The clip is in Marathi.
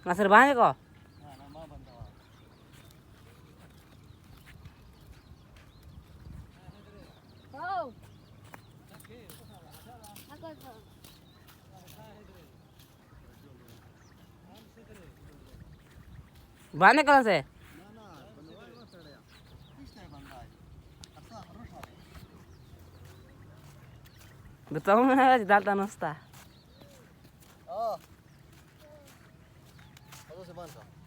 मासर बांधे को बांधे कौन से बताओ मैं डालता नसता से बांधता